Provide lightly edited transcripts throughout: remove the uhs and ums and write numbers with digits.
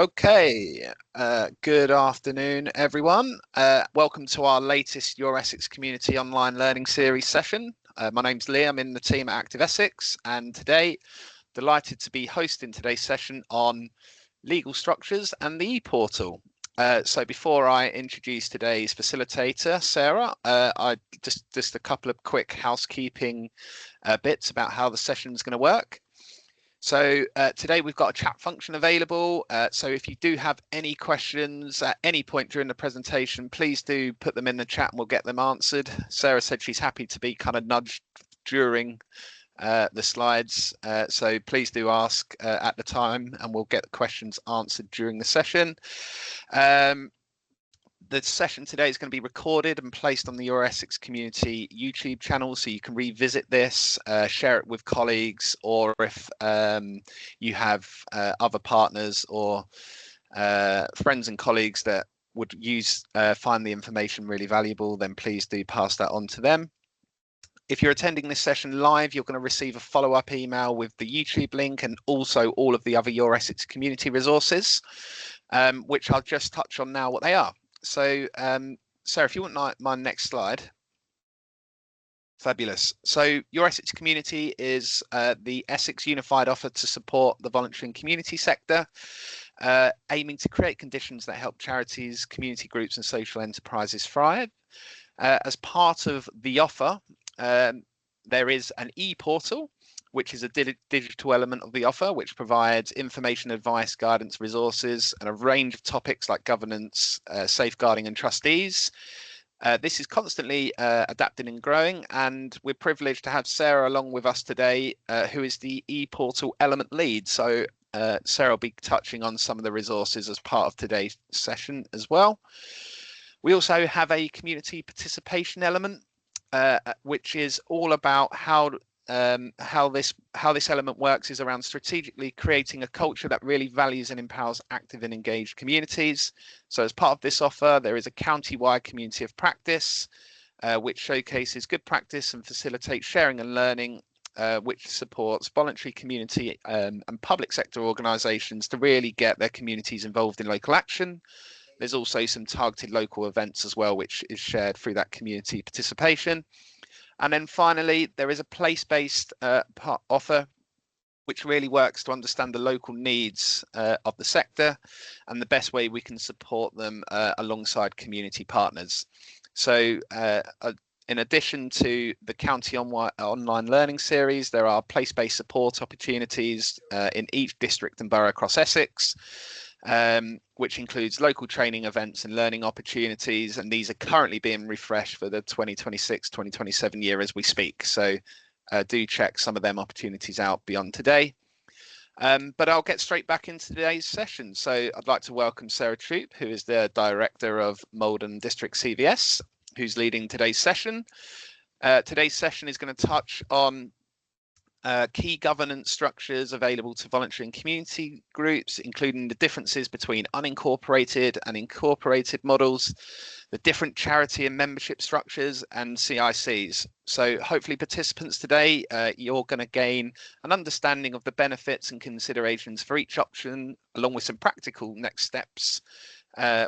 Okay, good afternoon, everyone. Welcome to our latest Your Essex Community Online Learning Series session. My name's Lee, I'm in the team at Active Essex, and today, delighted to be hosting today's session on legal structures and the ePortal. So before I introduce today's facilitator, Sarah, I just a couple of quick housekeeping bits about how the session is going to work. So today we've got a chat function available. So if you do have any questions at any point during the presentation, please do put them in the chat and we'll get them answered. Sarah said she's happy to be kind of nudged during the slides. So please do ask at the time and we'll get the questions answered during the session. The session today is going to be recorded and placed on the Your Essex Community YouTube channel, so you can revisit this, share it with colleagues, or if you have other partners or friends and colleagues that would find the information really valuable, then please do pass that on to them. If you're attending this session live, you're going to receive a follow-up email with the YouTube link and also all of the other Your Essex Community resources, which I'll just touch on now what they are. So, Sarah, if you want my next slide. Fabulous. So Your Essex Community is the Essex unified offer to support the voluntary and community sector, aiming to create conditions that help charities, community groups and social enterprises thrive. As part of the offer, there is an ePortal, which is a digital element of the offer, which provides information, advice, guidance, resources, and a range of topics like governance, safeguarding and trustees. This is constantly adapting and growing, and we're privileged to have Sarah along with us today, who is the ePortal element lead. So Sarah will be touching on some of the resources as part of today's session as well. We also have a community participation element, which is all about how this element works is around strategically creating a culture that really values and empowers active and engaged communities. So as part of this offer, there is a county-wide community of practice, which showcases good practice and facilitates sharing and learning, which supports voluntary community and public sector organisations to really get their communities involved in local action. There's also some targeted local events as well, which is shared through that community participation. And then finally, there is a place-based offer, which really works to understand the local needs of the sector and the best way we can support them alongside community partners. So in addition to the County Online Learning Series, there are place-based support opportunities in each district and borough across Essex, which includes local training events and learning opportunities, and these are currently being refreshed for the 2026-2027 year as we speak. So do check some of them opportunities out beyond today. But I'll get straight back into today's session. So I'd like to welcome Sarah Troop, who is the Director of Malden District CVS, who's leading today's session. Today's session is going to touch on key governance structures available to voluntary and community groups, including the differences between unincorporated and incorporated models, the different charity and membership structures and CICs. So hopefully participants today, you're going to gain an understanding of the benefits and considerations for each option, along with some practical next steps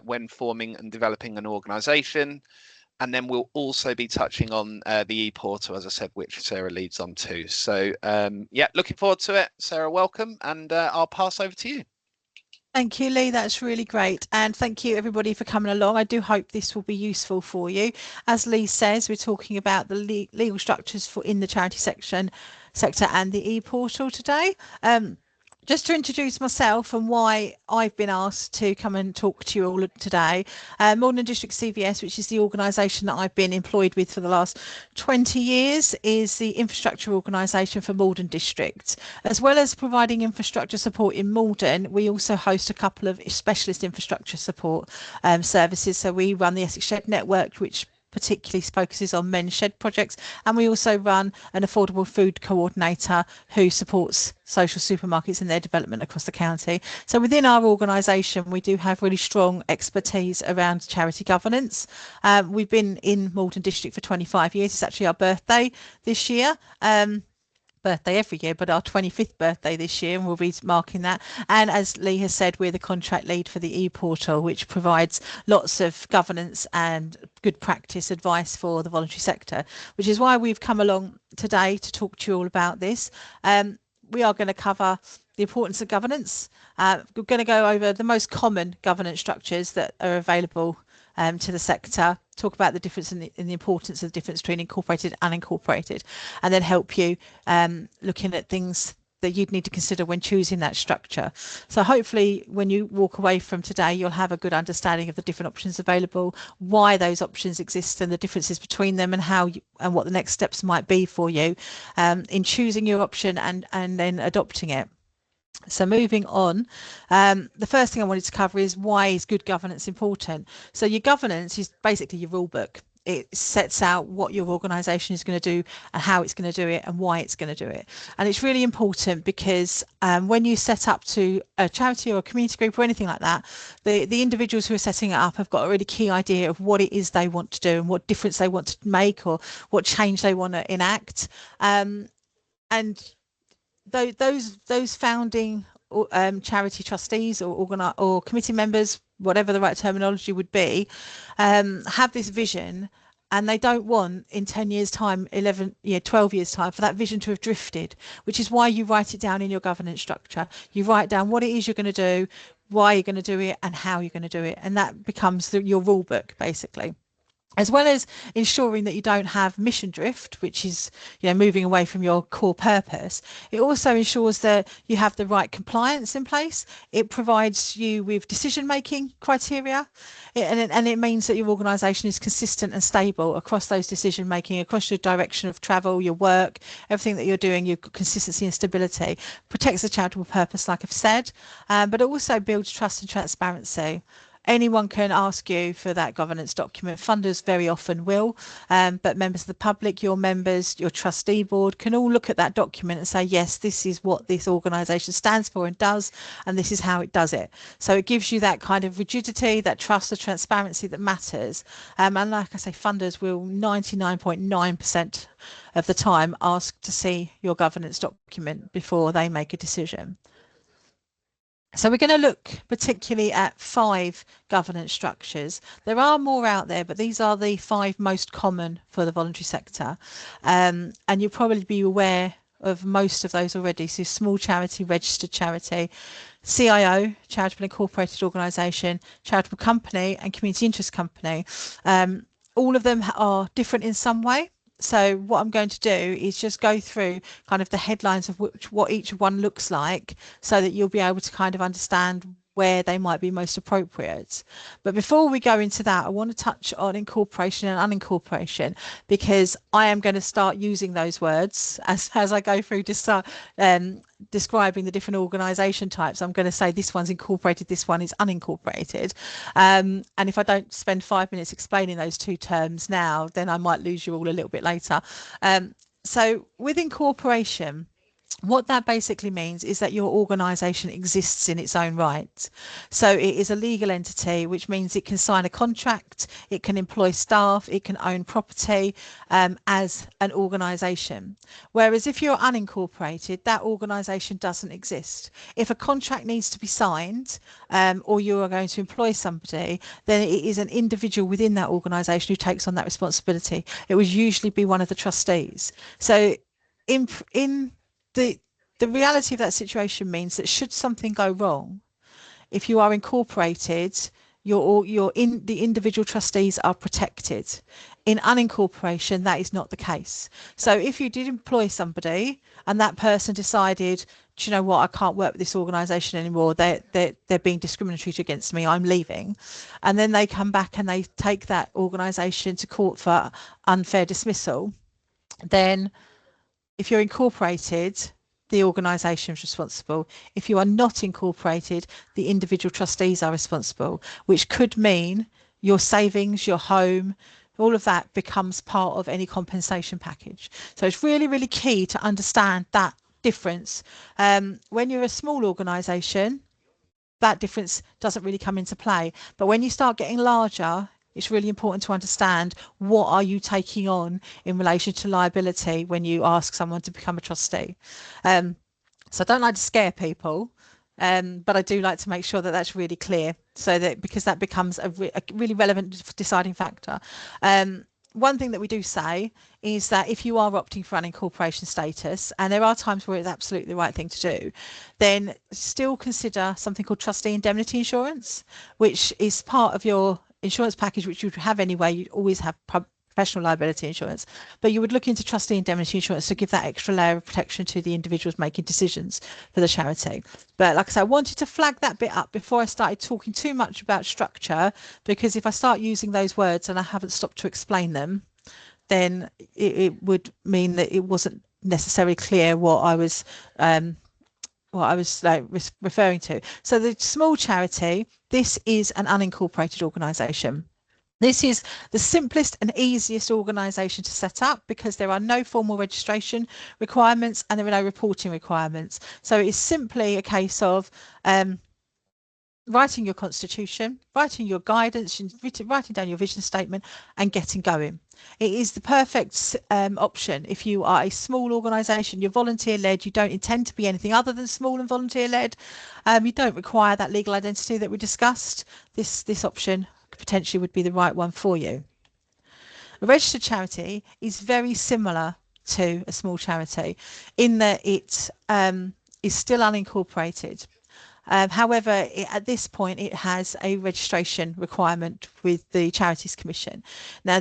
when forming and developing an organisation. And then we'll also be touching on the ePortal, as I said, which Sarah leads on to. So yeah, looking forward to it. Sarah, welcome, and I'll pass over to you. Thank you, Lee. That's really great. And thank you, everybody, for coming along. I do hope this will be useful for you. As Lee says, we're talking about the legal structures in the charity sector and the ePortal today. Just to introduce myself and why I've been asked to come and talk to you all today, Malden District CVS, which is the organisation that I've been employed with for the last 20 years, is the infrastructure organisation for Malden District. As well as providing infrastructure support in Malden, we also host a couple of specialist infrastructure support services. So we run the Essex Shed Network, which particularly focuses on men's shed projects, and we also run an affordable food coordinator who supports social supermarkets in their development across the county. So within our organisation, we do have really strong expertise around charity governance. We've been in Malden District for 25 years. It's actually our birthday this year. birthday every year, but our 25th birthday this year, and we'll be marking that. And as Lee has said, we're the contract lead for the EPortal, which provides lots of governance and good practice advice for the voluntary sector, which is why we've come along today to talk to you all about this. We are going to cover the importance of governance. We're going to go over the most common governance structures that are available to the sector, talk about the difference in the importance of the difference between incorporated and unincorporated, and then help you looking at things that you'd need to consider when choosing that structure. So hopefully when you walk away from today, you'll have a good understanding of the different options available, why those options exist and the differences between them, and how and what the next steps might be for you in choosing your option and then adopting it. So moving on, the first thing I wanted to cover is, why is good governance important? So your governance is basically your rule book. It sets out what your organisation is going to do and how it's going to do it and why it's going to do it. And it's really important because when you set up to a charity or a community group or anything like that, the individuals who are setting it up have got a really key idea of what it is they want to do and what difference they want to make or what change they want to enact. And those founding charity trustees or committee members, whatever the right terminology would be, have this vision, and they don't want in 10 years time, 12 years time, for that vision to have drifted, which is why you write it down in your governance structure. You write down what it is you're going to do, why you're going to do it, and how you're going to do it, and that becomes your rule book basically. As well as ensuring that you don't have mission drift, which is, moving away from your core purpose, it also ensures that you have the right compliance in place. It provides you with decision-making criteria, and it means that your organisation is consistent and stable across those decision-making, across your direction of travel, your work, everything that you're doing, your consistency and stability. Protects the charitable purpose, like I've said, but it also builds trust and transparency. Anyone can ask you for that governance document. Funders very often will, but members of the public, your members, your trustee board can all look at that document and say, yes, this is what this organisation stands for and does, and this is how it does it. So it gives you that kind of rigidity, that trust, the transparency that matters. And like I say, funders will 99.9% of the time ask to see your governance document before they make a decision. So we're going to look particularly at 5 governance structures. There are more out there, but these are the 5 most common for the voluntary sector. And you'll probably be aware of most of those already. So small charity, registered charity, CIO, charitable incorporated organisation, charitable company, and community interest company. All of them are different in some way. So what I'm going to do is just go through kind of the headlines of what each one looks like, so that you'll be able to kind of understand where they might be most appropriate. But before we go into that, I want to touch on incorporation and unincorporation, because I am going to start using those words as I go through to start describing the different organisation types. I'm going to say this one's incorporated, this one is unincorporated. And if I don't spend 5 minutes explaining those two terms now, then I might lose you all a little bit later. So with incorporation, what that basically means is that your organisation exists in its own right. So it is a legal entity, which means it can sign a contract, it can employ staff, it can own property as an organisation. Whereas if you're unincorporated, that organisation doesn't exist. If a contract needs to be signed or you are going to employ somebody, then it is an individual within that organisation who takes on that responsibility. It would usually be one of the trustees. So in the reality of that situation means that should something go wrong, if you are incorporated, the individual trustees are protected. In unincorporation, that is not the case. So if you did employ somebody and that person decided, do you know what, I can't work with this organisation anymore, they're being discriminatory against me, I'm leaving, and then they come back and they take that organisation to court for unfair dismissal, then if you're incorporated, the organisation is responsible. If you are not incorporated, the individual trustees are responsible, which could mean your savings, your home, all of that becomes part of any compensation package. So it's really, really key to understand that difference. When you're a small organisation, that difference doesn't really come into play. But when you start getting larger, It's really important to understand what are you taking on in relation to liability when you ask someone to become a trustee. So I don't like to scare people, but I do like to make sure that that's really clear, so that because that becomes a really relevant deciding factor. One thing that we do say is that if you are opting for an incorporation status, and there are times where it's absolutely the right thing to do, then still consider something called trustee indemnity insurance, which is part of your insurance package, which you'd have anyway. You'd always have professional liability insurance, but you would look into trustee indemnity insurance to give that extra layer of protection to the individuals making decisions for the charity. But like I said, I wanted to flag that bit up before I started talking too much about structure, because if I start using those words and I haven't stopped to explain them, then it would mean that it wasn't necessarily clear what I was referring to. So the small charity, this is an unincorporated organisation. This is the simplest and easiest organisation to set up because there are no formal registration requirements and there are no reporting requirements. So it's simply a case of writing your constitution, writing your guidance, writing down your vision statement and getting going. It is the perfect option if you are a small organisation, you're volunteer led, you don't intend to be anything other than small and volunteer led, you don't require that legal identity that we discussed. This option potentially would be the right one for you. A registered charity is very similar to a small charity in that it is still unincorporated. However, at this point, it has a registration requirement with the Charities Commission. Now,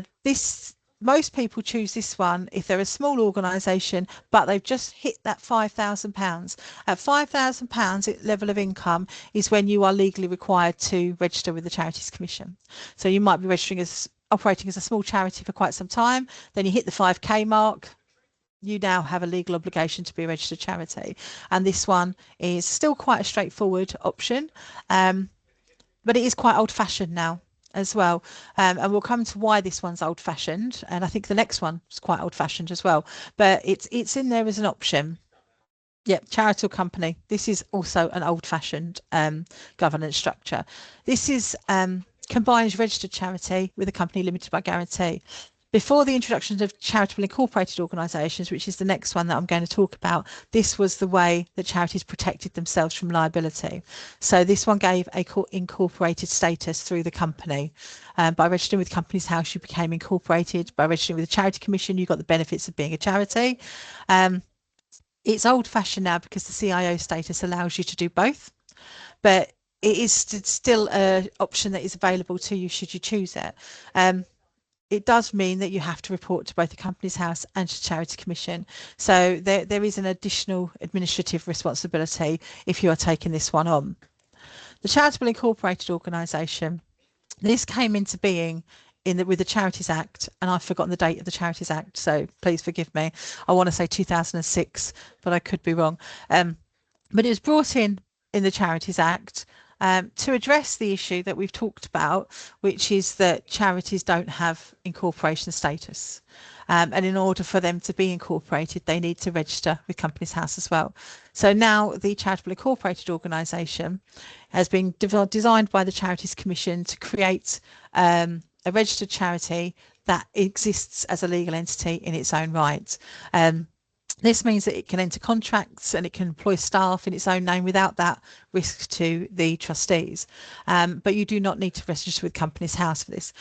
most people choose this one if they're a small organisation, but they've just hit that £5,000. At £5,000 level of income is when you are legally required to register with the Charities Commission. So you might be operating as a small charity for quite some time, then you hit the 5k mark, you now have a legal obligation to be a registered charity. And this one is still quite a straightforward option, but it is quite old-fashioned now as well. And we'll come to why this one's old-fashioned. And I think the next one is quite old-fashioned as well. But it's in there as an option. Yep, charitable company. This is also an old-fashioned governance structure. This is combines registered charity with a company limited by guarantee. Before the introduction of charitable incorporated organisations, which is the next one that I'm going to talk about, this was the way that charities protected themselves from liability. So this one gave a incorporated status through the company. By registering with Companies House, you became incorporated. By registering with the Charity Commission, you got the benefits of being a charity. It's old-fashioned now because the CIO status allows you to do both, but it is still an option that is available to you should you choose it. It does mean that you have to report to both the Companies House and to Charity Commission. So there is an additional administrative responsibility if you are taking this one on. The Charitable Incorporated Organisation, this came into being with the Charities Act, and I've forgotten the date of the Charities Act, so please forgive me. I want to say 2006, but I could be wrong. But it was brought in the Charities Act to address the issue that we've talked about, which is that charities don't have incorporation status. And in order for them to be incorporated, they need to register with Companies House as well. So now the Charitable Incorporated Organisation has been designed by the Charities Commission to create a registered charity that exists as a legal entity in its own right. This means that it can enter contracts and it can employ staff in its own name without that risk to the trustees. But you do not need to register with Companies House for this.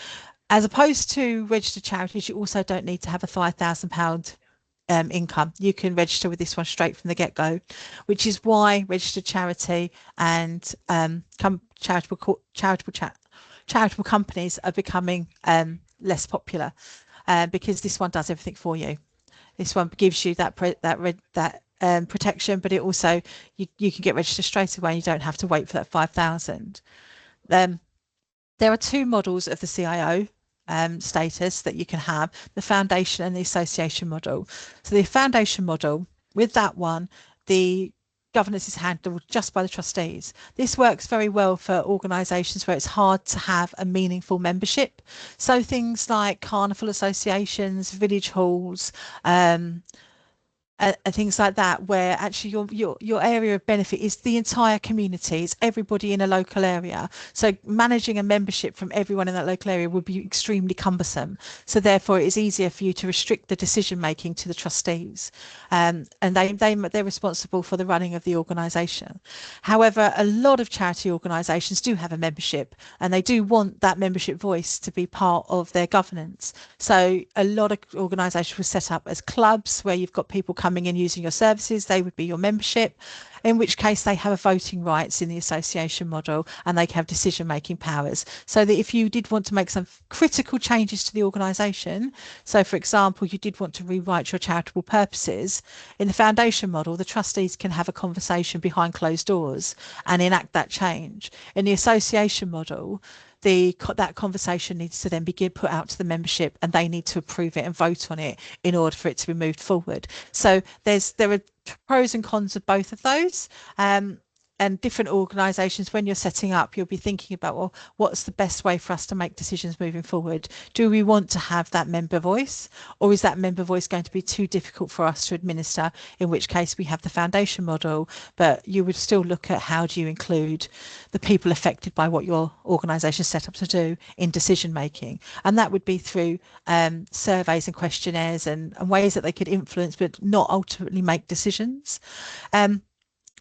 As opposed to registered charities, you also don't need to have a £5,000 income. You can register with this one straight from the get-go, which is why registered charity and charitable companies are becoming less popular because this one does everything for you. This one gives you that protection, but it also you can get registered straight away. And you don't have to wait for that 5,000. There are two models of the CIO status that you can have: the foundation and the association model. So the foundation model, with that one, the governance is handled just by the trustees. This works very well for organisations where it's hard to have a meaningful membership. So things like carnival associations, village halls, and things like that, where actually your area of benefit is the entire community, it's everybody in a local area. So managing a membership from everyone in that local area would be extremely cumbersome. So therefore, it is easier for you to restrict the decision making to the trustees, and they're responsible for the running of the organisation. However, a lot of charity organisations do have a membership, and they do want that membership voice to be part of their governance. So a lot of organisations were set up as clubs where you've got people coming in using your services. They would be your membership, in which case they have voting rights in the association model, and they have decision making powers. So that if you did want to make some critical changes to the organisation, so for example, you did want to rewrite your charitable purposes, in the foundation model, the trustees can have a conversation behind closed doors and enact that change. In the association model, that conversation needs to then be put out to the membership, and they need to approve it and vote on it in order for it to be moved forward. So there are pros and cons of both of those. And different organisations, when you're setting up, you'll be thinking about, well, what's the best way for us to make decisions moving forward? Do we want to have that member voice, or is that member voice going to be too difficult for us to administer, in which case we have the foundation model, but you would still look at how do you include the people affected by what your organisation is set up to do in decision making. And that would be through surveys and questionnaires and ways that they could influence but not ultimately make decisions.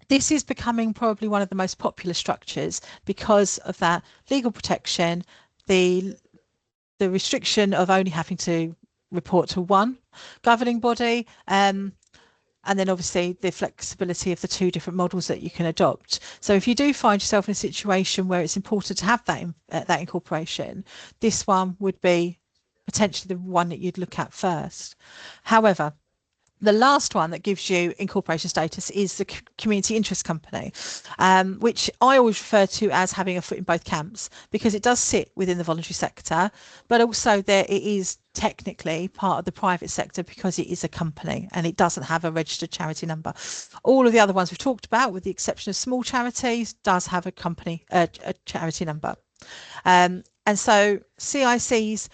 This is becoming probably one of the most popular structures because of that legal protection, the restriction of only having to report to one governing body, and then obviously the flexibility of the two different models that you can adopt. So if you do find yourself in a situation where it's important to have that incorporation, this one would be potentially the one that you'd look at first. However, the last one that gives you incorporation status is the community interest company, which I always refer to as having a foot in both camps, because it does sit within the voluntary sector, but also it is technically part of the private sector because it is a company and it doesn't have a registered charity number. All of the other ones we've talked about, with the exception of small charities, does have a charity number. And so CICs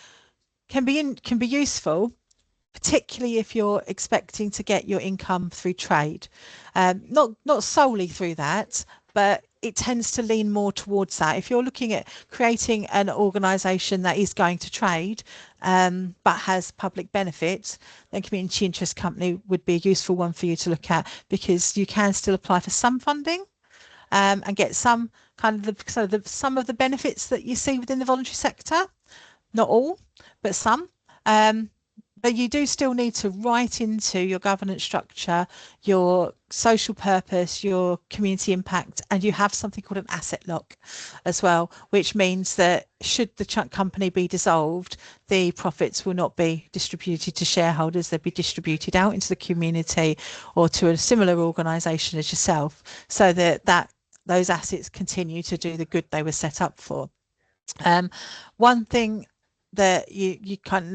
can be useful, particularly if you're expecting to get your income through trade. Not solely through that, but it tends to lean more towards that. If you're looking at creating an organisation that is going to trade but has public benefits, then community interest company would be a useful one for you to look at, because you can still apply for some funding and get some kind of some of the benefits that you see within the voluntary sector. Not all, but some. But you do still need to write into your governance structure your social purpose, your community impact, and you have something called an asset lock as well, which means that should the company be dissolved, the profits will not be distributed to shareholders. They'll be distributed out into the community or to a similar organisation as yourself, so that those assets continue to do the good they were set up for. One thing that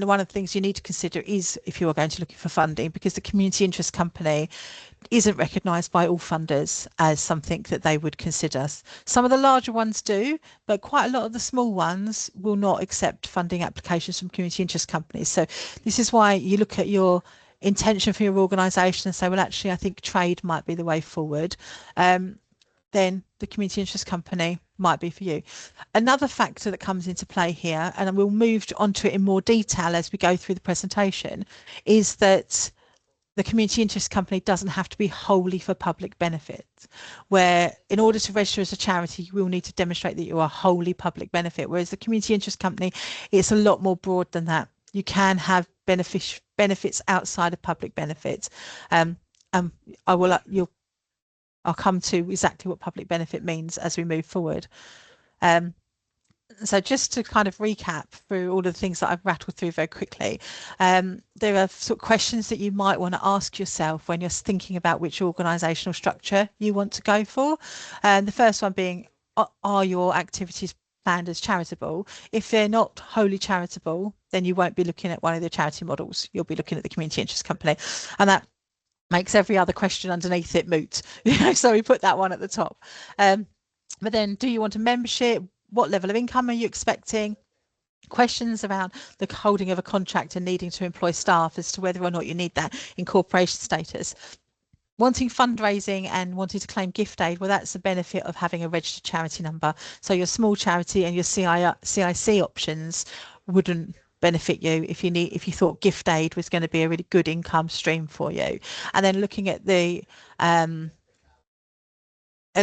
one of the things you need to consider is if you are going to looking for funding, because the community interest company isn't recognised by all funders as something that they would consider. Some of the larger ones do, but quite a lot of the small ones will not accept funding applications from community interest companies. So this is why you look at your intention for your organisation and say, well, actually, I think trade might be the way forward. Then the community interest company might be for you. Another factor that comes into play here, and we'll move on to it in more detail as we go through the presentation, is that the community interest company doesn't have to be wholly for public benefit, where in order to register as a charity, you will need to demonstrate that you are wholly public benefit, whereas the community interest company, it's a lot more broad than that. You can have benefits outside of public benefits. I'll come to exactly what public benefit means as we move forward. So just to kind of recap through all of the things that I've rattled through very quickly, there are sort of questions that you might want to ask yourself when you're thinking about which organisational structure you want to go for. The first one being, are your activities planned as charitable? If they're not wholly charitable, then you won't be looking at one of the charity models. You'll be looking at the community interest company, and that makes every other question underneath it moot. So we put that one at the top. But then, do you want a membership? What level of income are you expecting? Questions around the holding of a contract and needing to employ staff as to whether or not you need that incorporation status. Wanting fundraising and wanting to claim gift aid, well, that's the benefit of having a registered charity number. So your small charity and your CIC options wouldn't benefit you if you thought gift aid was going to be a really good income stream for you. And then looking at the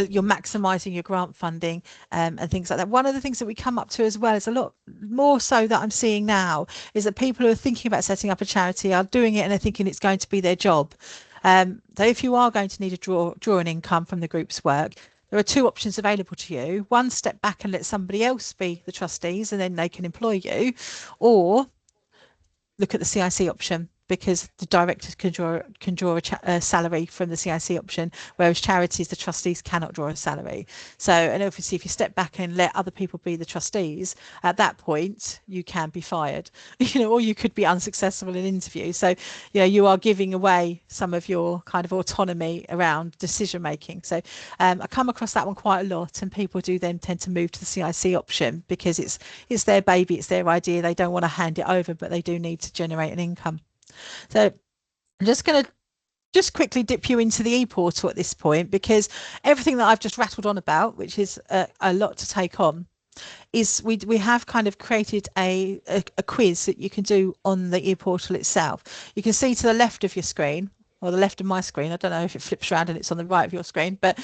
you're maximizing your grant funding and things like that. One of the things that we come up to as well is a lot more so that I'm seeing now is that people who are thinking about setting up a charity are doing it and they're thinking it's going to be their job. So if you are going to need to draw an income from the group's work, there are two options available to you. One, step back and let somebody else be the trustees and then they can employ you, or look at the CIC option, because the directors can draw a salary from the CIC option, whereas charities, the trustees cannot draw a salary. So, and obviously if you step back and let other people be the trustees, at that point you can be fired, or you could be unsuccessful in interview. So, you are giving away some of your kind of autonomy around decision making. So I come across that one quite a lot, and people do then tend to move to the CIC option because it's their baby, it's their idea. They don't want to hand it over, but they do need to generate an income. So I'm just going to just quickly dip you into the ePortal at this point, because everything that I've just rattled on about, which is a lot to take on, is we have kind of created a quiz that you can do on the ePortal itself. You can see to the left of your screen, or the left of my screen, I don't know if it flips around and it's on the right of your screen, but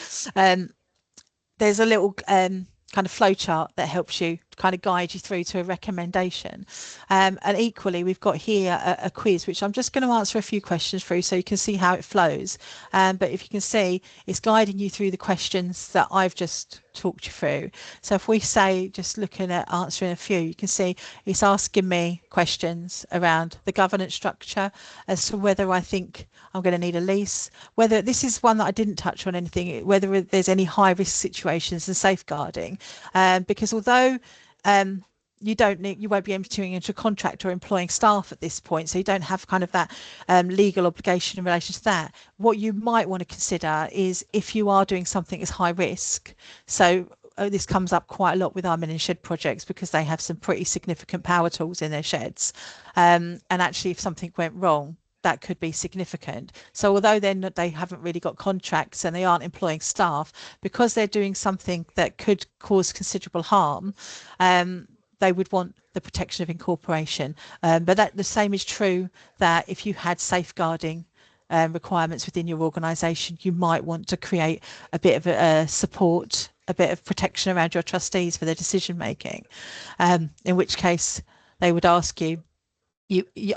there's a little kind of flow chart that helps you kind of guide you through to a recommendation. And equally, we've got here a quiz, which I'm just going to answer a few questions through so you can see how it flows. But if you can see, it's guiding you through the questions that I've just talked you through. So if we say, just looking at answering a few, you can see it's asking me questions around the governance structure, as to whether I think I'm going to need a lease, whether this is one that I didn't touch on anything, whether there's any high risk situations and safeguarding, because although you won't be entering into a contract or employing staff at this point, so you don't have kind of that legal obligation in relation to that. What you might want to consider is if you are doing something as high risk. So this comes up quite a lot with our men in shed projects, because they have some pretty significant power tools in their sheds, and actually if something went wrong, that could be significant. So although they haven't really got contracts and they aren't employing staff, because they're doing something that could cause considerable harm, they would want the protection of incorporation. But the same is true that if you had safeguarding requirements within your organisation, you might want to create a bit of a support, a bit of protection around your trustees for their decision making, in which case they would ask you,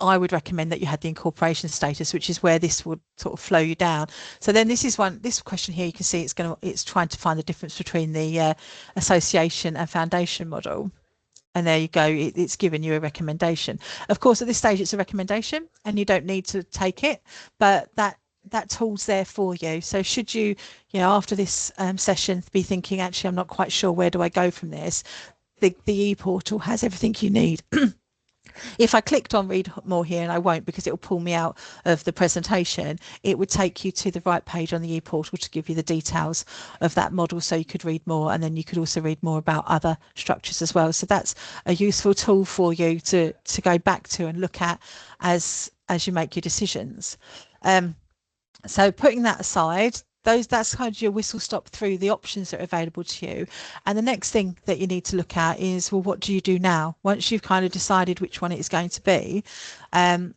I would recommend that you had the incorporation status, which is where this would sort of flow you down. So then this question here, you can see it's trying to find the difference between the association and foundation model. And there you go, it's given you a recommendation. Of course, at this stage, it's a recommendation and you don't need to take it, but that tool's there for you. So should you after this session be thinking, actually, I'm not quite sure, where do I go from this? The ePortal has everything you need. If I clicked on read more here, and I won't because it will pull me out of the presentation, it would take you to the right page on the ePortal to give you the details of that model, so you could read more, and then you could also read more about other structures as well. So that's a useful tool for you to go back to and look at as you make your decisions. So putting that aside, that's kind of your whistle stop through the options that are available to you. And the next thing that you need to look at is, well, what do you do now? Once you've kind of decided which one it is going to be,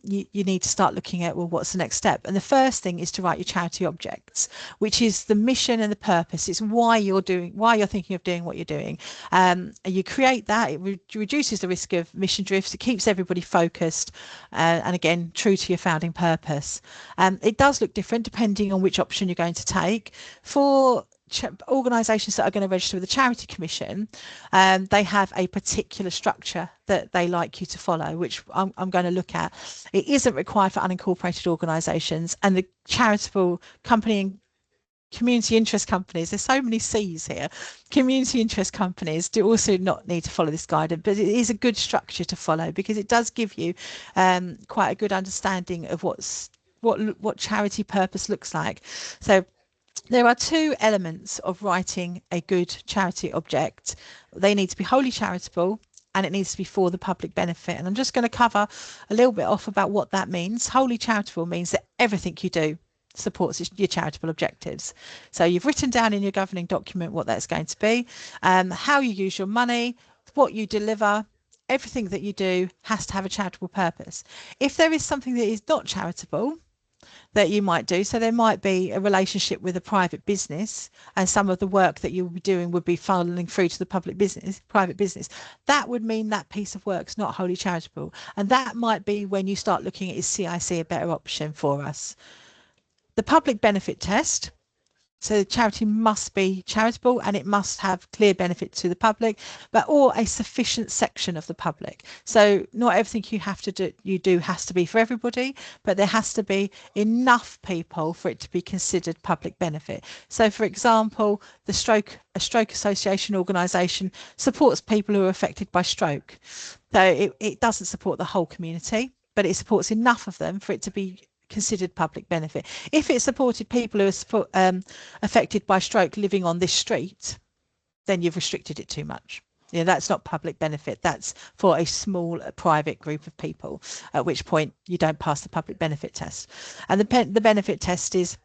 you need to start looking at, well, what's the next step? And the first thing is to write your charity objects, which is the mission and the purpose. It's why you're thinking of doing what you're doing. And you create that, it reduces the risk of mission drifts, it keeps everybody focused, and again, true to your founding purpose. It does look different depending on which option you're going to take. For organisations that are going to register with the Charity Commission, they have a particular structure that they like you to follow, which I'm going to look at. It isn't required for unincorporated organisations, and the charitable company and community interest companies, there's so many C's here, community interest companies do also not need to follow this guidance, but it is a good structure to follow, because it does give you quite a good understanding of what charity purpose looks like. So there are two elements of writing a good charity object. They need to be wholly charitable, and it needs to be for the public benefit. And I'm just going to cover a little bit off about what that means. Wholly charitable means that everything you do supports your charitable objectives. So you've written down in your governing document what that's going to be, how you use your money, what you deliver. Everything that you do has to have a charitable purpose. If there is something that is not charitable that you might do, so there might be a relationship with a private business, and some of the work that you will be doing would be funneling through to the private business, that would mean that piece of work's not wholly charitable. And that might be when you start looking at, is CIC a better option for us? The public benefit test. So the charity must be charitable and it must have clear benefit to the public, or a sufficient section of the public. So not everything you do has to be for everybody, but there has to be enough people for it to be considered public benefit. So for example, a stroke association organisation supports people who are affected by stroke. So it doesn't support the whole community, but it supports enough of them for it to be considered public benefit. If it supported people who are affected by stroke living on this street, then you've restricted it too much. That's not public benefit. That's for a small private group of people, at which point you don't pass the public benefit test. And the benefit test is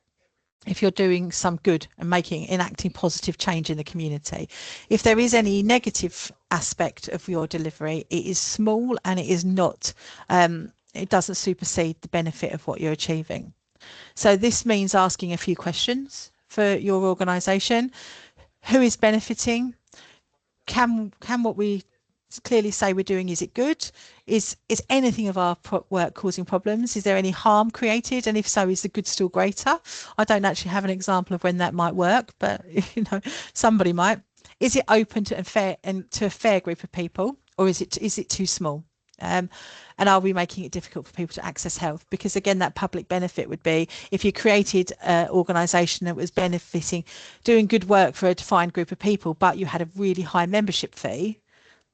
if you're doing some good and enacting positive change in the community. If there is any negative aspect of your delivery, it is small and it is not it doesn't supersede the benefit of what you're achieving. So this means asking a few questions for your organisation. Who is benefiting? Can what we clearly say we're doing, is it good? Is anything of our work causing problems? Is there any harm created? And if so, is the good still greater? I don't actually have an example of when that might work, but somebody might. Is it open to a fair group of people, or is it too small? And are we making it difficult for people to access health? Because again, that public benefit would be if you created an organisation that was benefiting, doing good work for a defined group of people, but you had a really high membership fee,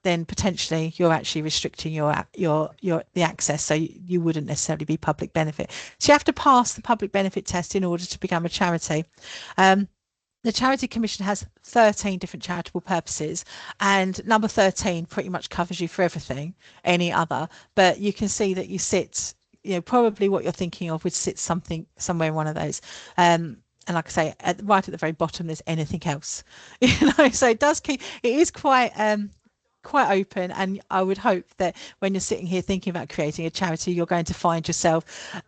then potentially you're actually restricting the access, so you wouldn't necessarily be public benefit. So you have to pass the public benefit test in order to become a charity. The Charity Commission has 13 different charitable purposes, and number 13 pretty much covers you for everything, any other. But you can see that you sit, probably what you're thinking of would sit somewhere in one of those. And like I say, right at the very bottom, there's anything else. So it is quite open, and I would hope that when you're sitting here thinking about creating a charity, you're going to find yourself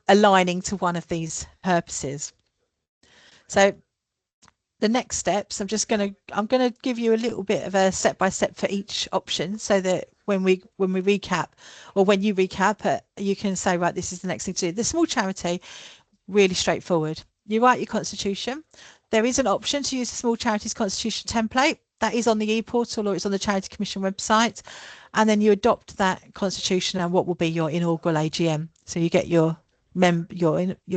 aligning to one of these purposes. So the next steps, I'm going to give you a little bit of a step-by-step for each option, so that when we recap, or when you recap, you can say, right, this is the next thing to do. The small charity, really straightforward. You write your constitution. There is an option to use the small charities constitution template. That is on the EPortal, or it's on the Charity Commission website. And then you adopt that constitution and what will be your inaugural AGM. So you get your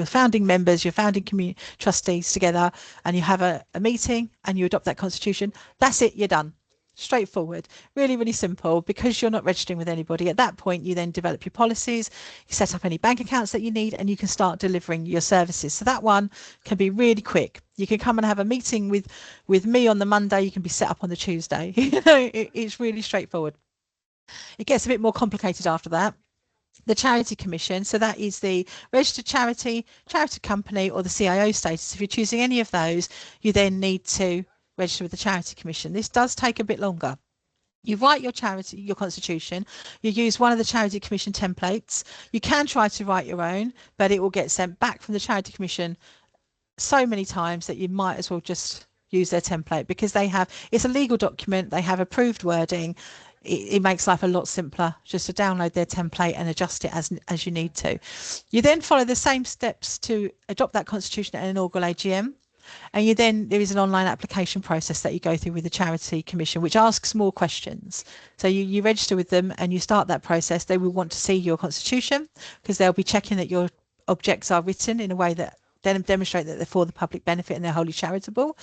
founding members, your founding community trustees together, and you have a meeting and you adopt that constitution. That's it, you're done. Straightforward, really, really simple, because you're not registering with anybody. At that point, you then develop your policies, you set up any bank accounts that you need, and you can start delivering your services. So that one can be really quick. You can come and have a meeting with me on the Monday, you can be set up on the Tuesday. It's really straightforward. It gets a bit more complicated after that. The Charity Commission, so that is the registered charity, charity company, or the CIO status. If you're choosing any of those, you then need to register with the Charity Commission. This does take a bit longer. You write your constitution, you use one of the Charity Commission templates. You can try to write your own, but it will get sent back from the Charity Commission so many times that you might as well just use their template, because it's a legal document, they have approved wording. It makes life a lot simpler just to download their template and adjust it as you need to. You then follow the same steps to adopt that constitution at an inaugural AGM. And there is an online application process that you go through with the Charity Commission, which asks more questions. So you register with them and you start that process. They will want to see your constitution, because they'll be checking that your objects are written in a way that then demonstrate that they're for the public benefit and they're wholly charitable.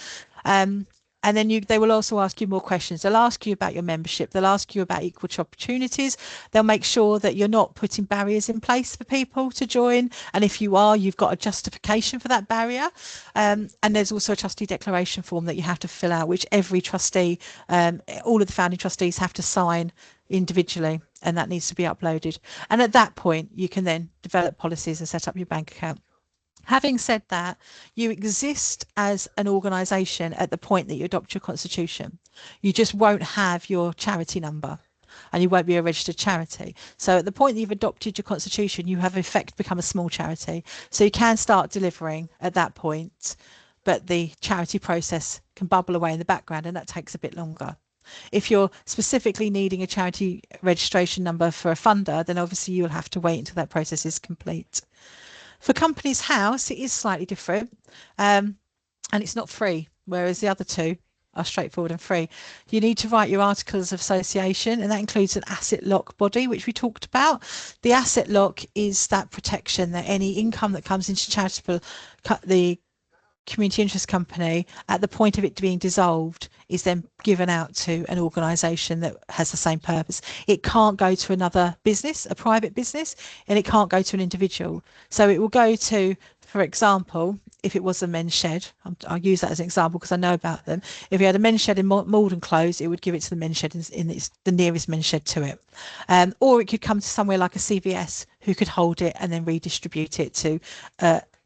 And then they will also ask you more questions. They'll ask you about your membership. They'll ask you about equal opportunities. They'll make sure that you're not putting barriers in place for people to join. And if you are, you've got a justification for that barrier. And there's also a trustee declaration form that you have to fill out, which every trustee, all of the founding trustees have to sign individually, and that needs to be uploaded. And at that point, you can then develop policies and set up your bank account. Having said that, you exist as an organisation at the point that you adopt your constitution. You just won't have your charity number and you won't be a registered charity. So at the point that you've adopted your constitution, you have in effect become a small charity. So you can start delivering at that point, but the charity process can bubble away in the background and that takes a bit longer. If you're specifically needing a charity registration number for a funder, then obviously you'll have to wait until that process is complete. For Companies House, it is slightly different, and it's not free, whereas the other two are straightforward and free. You need to write your articles of association, and that includes an asset lock body, which we talked about. The asset lock is that protection that any income that comes into charitable, the community interest company at the point of it being dissolved is then given out to an organisation that has the same purpose. It can't go to another business, a private business, and it can't go to an individual. So it will go to, for example, if it was a men's shed, I'll use that as an example because I know about them. If you had a men's shed in Malden Close, it would give it to the men's shed in the nearest men's shed to it. Or it could come to somewhere like a CVS who could hold it and then redistribute it to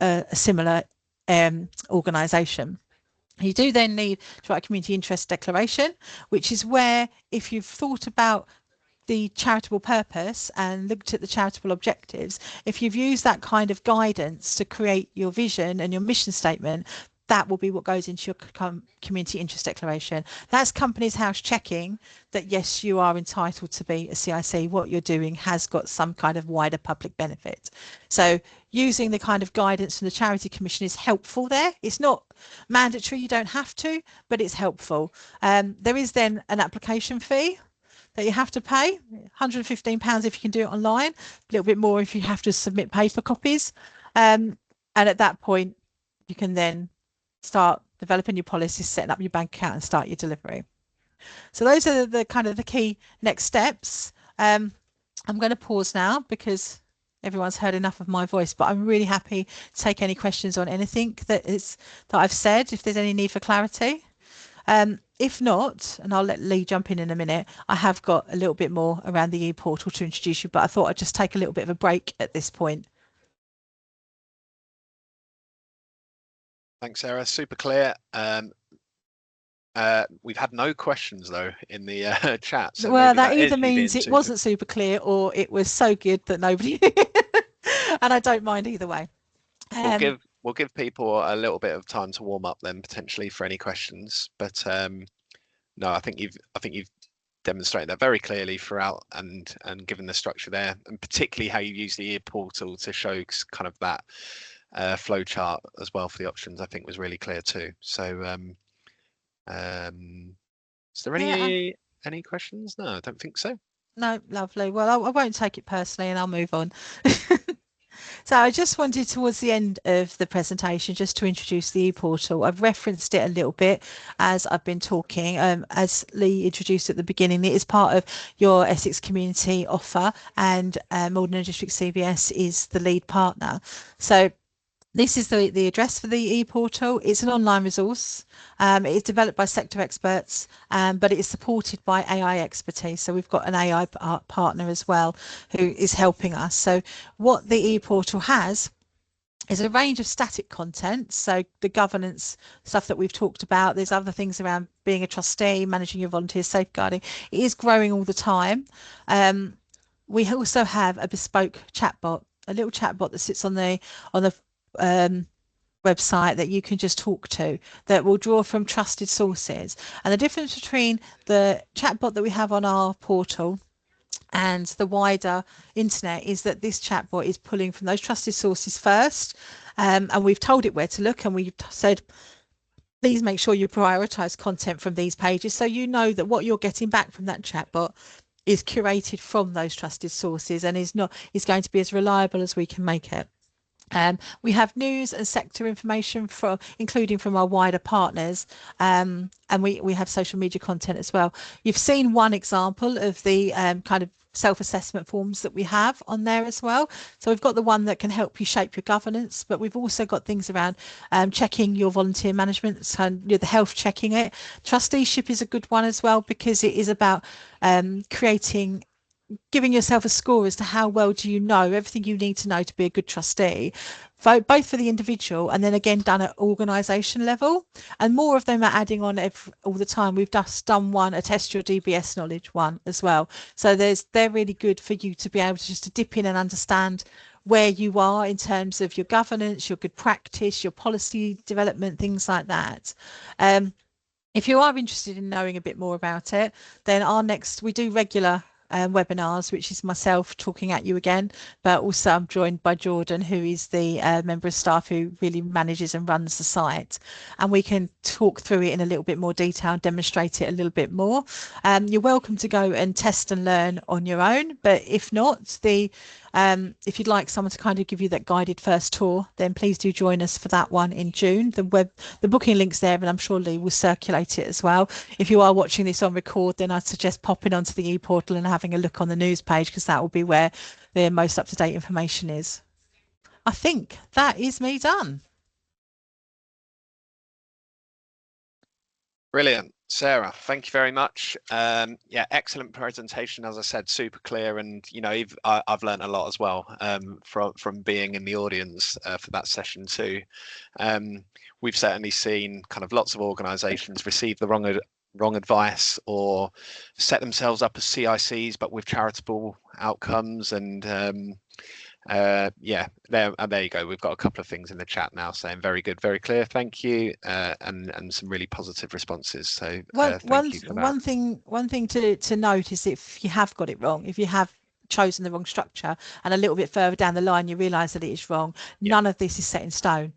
a similar organisation. You do then need to write a community interest declaration, which is where, if you've thought about the charitable purpose and looked at the charitable objectives, if you've used that kind of guidance to create your vision and your mission statement, that will be what goes into your community interest declaration. That's Companies House checking that, yes, you are entitled to be a CIC. What you're doing has got some kind of wider public benefit. So using the kind of guidance from the Charity Commission is helpful there. It's not mandatory, you don't have to, but it's helpful. There is then an application fee that you have to pay, £115 if you can do it online, a little bit more if you have to submit paper copies. And at that point, you can then start developing your policies, setting up your bank account and start your delivery. So those are the kind of the key next steps. I'm going to pause now because everyone's heard enough of my voice, but I'm really happy to take any questions on anything that I've said, if there's any need for clarity. If not, and I'll let Lee jump in a minute, I have got a little bit more around the EPortal to introduce you, but I thought I'd just take a little bit of a break at this point. Thanks, Sarah. Super clear. We've had no questions though in the chat. So well, that either means it wasn't super clear or it was so good that nobody. And I don't mind either way. We'll give people a little bit of time to warm up then potentially for any questions. But no, I think you've demonstrated that very clearly throughout, and given the structure there, and particularly how you use the EPortal to show kind of that flow chart as well for the options, I think was really clear too. So is there any questions? No, I don't think so. No, lovely. Well, I won't take it personally and I'll move on. So I just wanted towards the end of the presentation just to introduce the EPortal. I've referenced it a little bit as I've been talking. As Lee introduced at the beginning, it is part of your Essex community offer, and Malden District CVS is the lead partner. So this is the address for the EPortal. It's an online resource. It is developed by sector experts, but it is supported by AI expertise. So we've got an AI partner as well who is helping us. So what the EPortal has is a range of static content. So the governance stuff that we've talked about, there's other things around being a trustee, managing your volunteers, safeguarding. It is growing all the time. We also have a bespoke chatbot, a little chatbot that sits on the website that you can just talk to, that will draw from trusted sources. And the difference between the chatbot that we have on our portal and the wider internet is that this chatbot is pulling from those trusted sources first, and we've told it where to look, and we've said please make sure you prioritize content from these pages, so you know that what you're getting back from that chatbot is curated from those trusted sources and is going to be as reliable as we can make it. We have news and sector information from, including from our wider partners, and we have social media content as well. You've seen one example of the kind of self-assessment forms that we have on there as well. So we've got the one that can help you shape your governance, but we've also got things around checking your volunteer management, so the health checking it. Trusteeship is a good one as well, because it is about giving yourself a score as to how well do you know everything you need to know to be a good trustee, both for the individual and then again done at organisation level. And more of them are adding on all the time. We've just done one, a test your DBS knowledge one as well. So they're really good for you to be able to just to dip in and understand where you are in terms of your governance, your good practice, your policy development, things like that. If you are interested in knowing a bit more about it, then we do regular webinars, which is myself talking at you again, but also I'm joined by Jordan, who is the member of staff who really manages and runs the site, and we can talk through it in a little bit more detail and demonstrate it a little bit more. You're welcome to go and test and learn on your own, but if not, if you'd like someone to kind of give you that guided first tour, then please do join us for that one in June. The booking link's there, and I'm sure Lee will circulate it as well. If you are watching this on record, then I'd suggest popping onto the ePortal and having a look on the news page, because that will be where the most up-to-date information is. I think that is me done. Brilliant. Sarah, thank you very much. Yeah, excellent presentation. As I said, super clear, and I've learned a lot as well from being in the audience for that session too. We've certainly seen kind of lots of organisations receive the wrong advice or set themselves up as CICs but with charitable outcomes, and yeah, there you go. We've got a couple of things in the chat now saying very good, very clear, thank you, and some really positive responses. So thank you for that. One thing to note is, if you have got it wrong, if you have chosen the wrong structure and a little bit further down the line you realize that it is wrong, none of this is set in stone.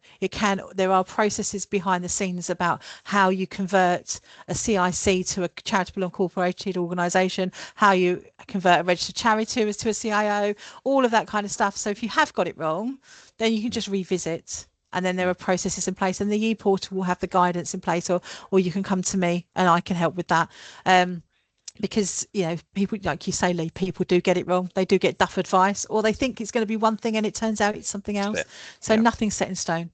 There are processes behind the scenes about how you convert a CIC to a charitable incorporated organization, how you convert a registered charity to a CIO, all of that kind of stuff. So if you have got it wrong, then you can just revisit, and then there are processes in place, and the ePortal will have the guidance in place, or you can come to me and I can help with that. Because people, like you say, Lee, people do get it wrong. They do get duff advice, or they think it's going to be one thing and it turns out it's something else. So nothing's set in stone.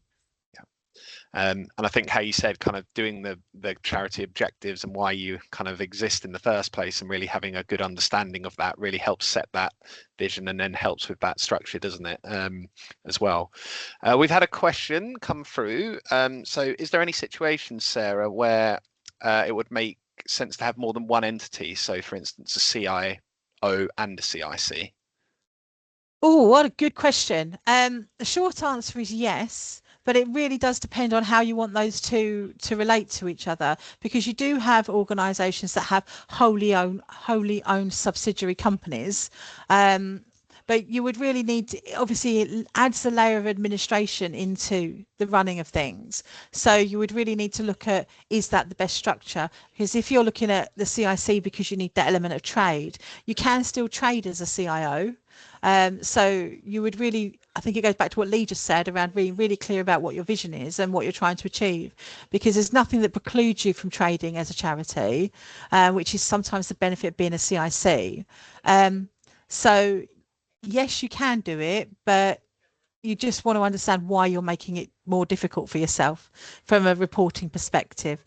And I think how you said, kind of doing the charity objectives and why you kind of exist in the first place, and really having a good understanding of that really helps set that vision, and then helps with that structure, doesn't it, as well. We've had a question come through. So is there any situation, Sarah, where it would make sense to have more than one entity? So for instance, a CIO and a CIC. Oh, what a good question. The short answer is yes, but it really does depend on how you want those two to relate to each other, because you do have organizations that have wholly owned subsidiary companies. But you would really need to, obviously it adds a layer of administration into the running of things. So you would really need to look at, is that the best structure? Because if you're looking at the CIC because you need that element of trade, you can still trade as a CIO. So you would really, I think it goes back to what Lee just said around being really clear about what your vision is and what you're trying to achieve, because there's nothing that precludes you from trading as a charity, which is sometimes the benefit of being a CIC. So yes, you can do it, but you just want to understand why you're making it more difficult for yourself from a reporting perspective.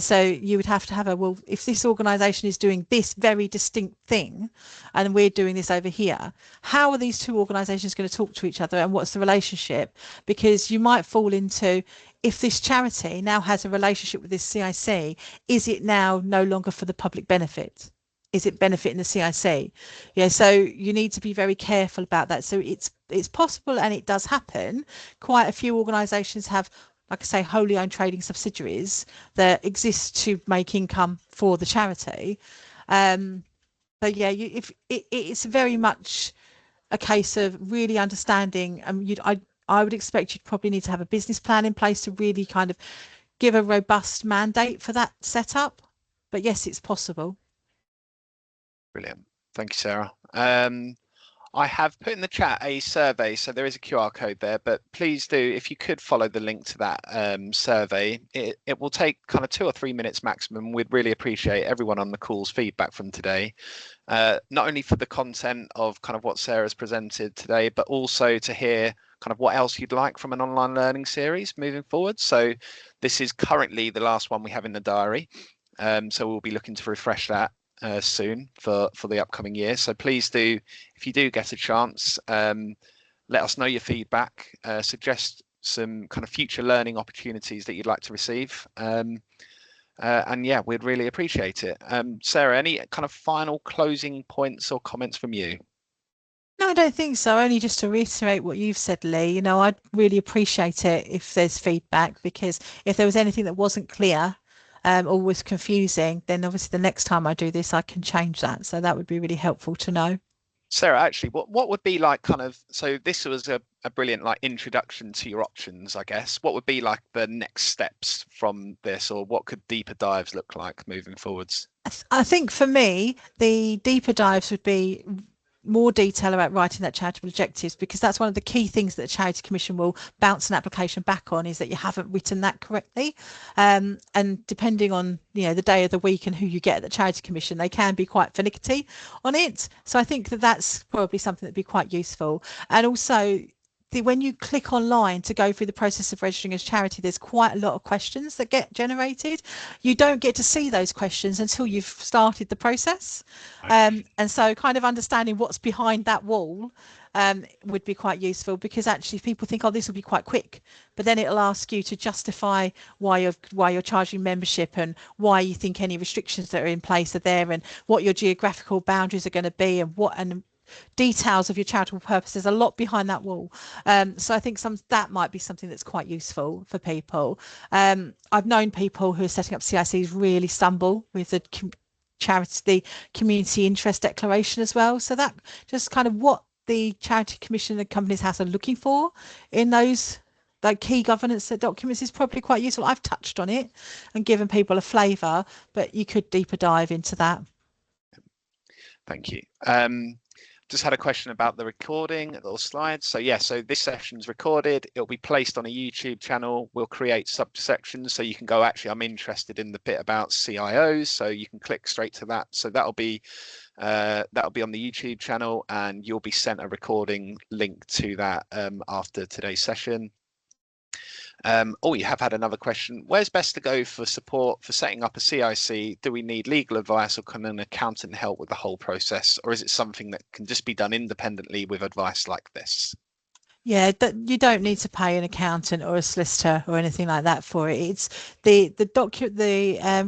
So you would have to have well, if this organization is doing this very distinct thing and we're doing this over here, how are these two organizations going to talk to each other, and what's the relationship? Because you might fall into, if this charity now has a relationship with this CIC, is it now no longer for the public benefit? Is it benefiting the CIC? So you need to be very careful about that. So it's possible, and it does happen. Quite a few organisations have, like I say, wholly owned trading subsidiaries that exist to make income for the charity. But yeah, it's very much a case of really understanding. I would expect you'd probably need to have a business plan in place to really kind of give a robust mandate for that setup. But yes, it's possible. Brilliant. Thank you, Sarah. I have put in the chat a survey, so there is a QR code there, but please do, if you could follow the link to that survey, it will take kind of 2 or 3 minutes maximum. We'd really appreciate everyone on the call's feedback from today, not only for the content of kind of what Sarah's presented today, but also to hear kind of what else you'd like from an online learning series moving forward. So this is currently the last one we have in the diary. So we'll be looking to refresh that soon for the upcoming year. So please do, if you do get a chance, let us know your feedback, suggest some kind of future learning opportunities that you'd like to receive. And yeah, we'd really appreciate it. Sarah, any kind of final closing points or comments from you? No, I don't think so. Only just to reiterate what you've said, Lee, I'd really appreciate it if there's feedback, because if there was anything that wasn't clear, or was confusing, then obviously the next time I do this, I can change that. So that would be really helpful to know. Sarah, actually, what would be like kind of, so this was a brilliant like introduction to your options, I guess. What would be like the next steps from this, or what could deeper dives look like moving forwards? I think for me, the deeper dives would be more detail about writing that charitable objectives, because that's one of the key things that the Charity Commission will bounce an application back on, is that you haven't written that correctly. And depending on the day of the week and who you get at the Charity Commission, they can be quite finicky on it. So I think that that's probably something that'd be quite useful. And also, when you click online to go through the process of registering as charity, there's quite a lot of questions that get generated. You don't get to see those questions until you've started the process. And so kind of understanding what's behind that wall would be quite useful, because actually people think, oh, this will be quite quick, but then it'll ask you to justify why you're charging membership, and why you think any restrictions that are in place are there, and what your geographical boundaries are going to be, and details of your charitable purpose. There's a lot behind that wall. So I think that might be something that's quite useful for people. I've known people who are setting up CICs really stumble with the charity, the community interest declaration as well. So that just kind of what the Charity Commission and Companies House are looking for in those like key governance documents is probably quite useful. I've touched on it and given people a flavour, but you could deeper dive into that. Thank you. Just had a question about the recording, little slides. So yeah, so this session's recorded. It'll be placed on a YouTube channel. We'll create subsections so you can go, actually, I'm interested in the bit about CIOs. So you can click straight to that. So that'll be on the YouTube channel, and you'll be sent a recording link to that after today's session. Oh, you have had another question. Where's best to go for support for setting up a CIC? Do we need legal advice, or can an accountant help with the whole process? Or is it something that can just be done independently with advice like this? Yeah, you don't need to pay an accountant or a solicitor or anything like that for it. It's the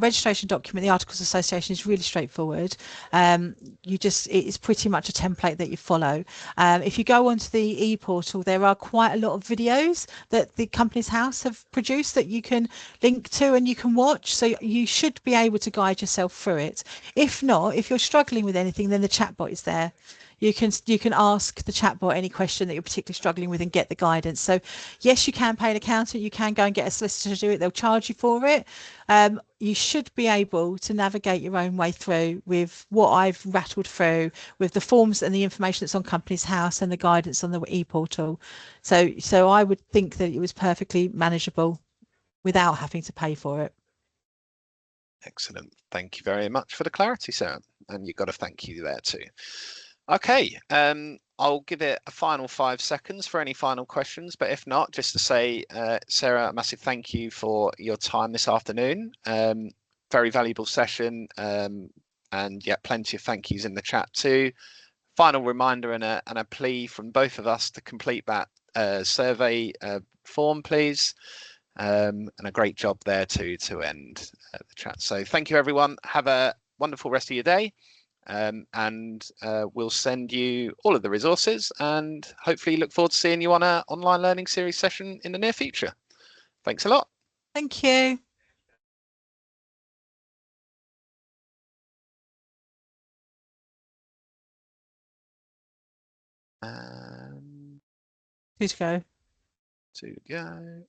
registration document, the Articles of Association, is really straightforward. It's pretty much a template that you follow. If you go onto the EPortal, there are quite a lot of videos that the Companies House have produced that you can link to and you can watch. So you should be able to guide yourself through it. If not, if you're struggling with anything, then the chatbot is there. You can ask the chatbot any question that you're particularly struggling with and get the guidance. So yes, you can pay an accountant, you can go and get a solicitor to do it, they'll charge you for it. You should be able to navigate your own way through with what I've rattled through, with the forms and the information that's on Companies House and the guidance on the ePortal. So I would think that it was perfectly manageable without having to pay for it. Excellent. Thank you very much for the clarity, Sarah. And you've got a thank you there too. Okay, I'll give it a final 5 seconds for any final questions, but if not, just to say, Sarah, a massive thank you for your time this afternoon. Very valuable session, and yeah, plenty of thank yous in the chat too. Final reminder and a plea from both of us to complete that survey form, please. And a great job there too to end the chat. So thank you, everyone. Have a wonderful rest of your day. And we'll send you all of the resources, and hopefully look forward to seeing you on an online learning series session in the near future. Thanks a lot. Thank you. Who's go? To go.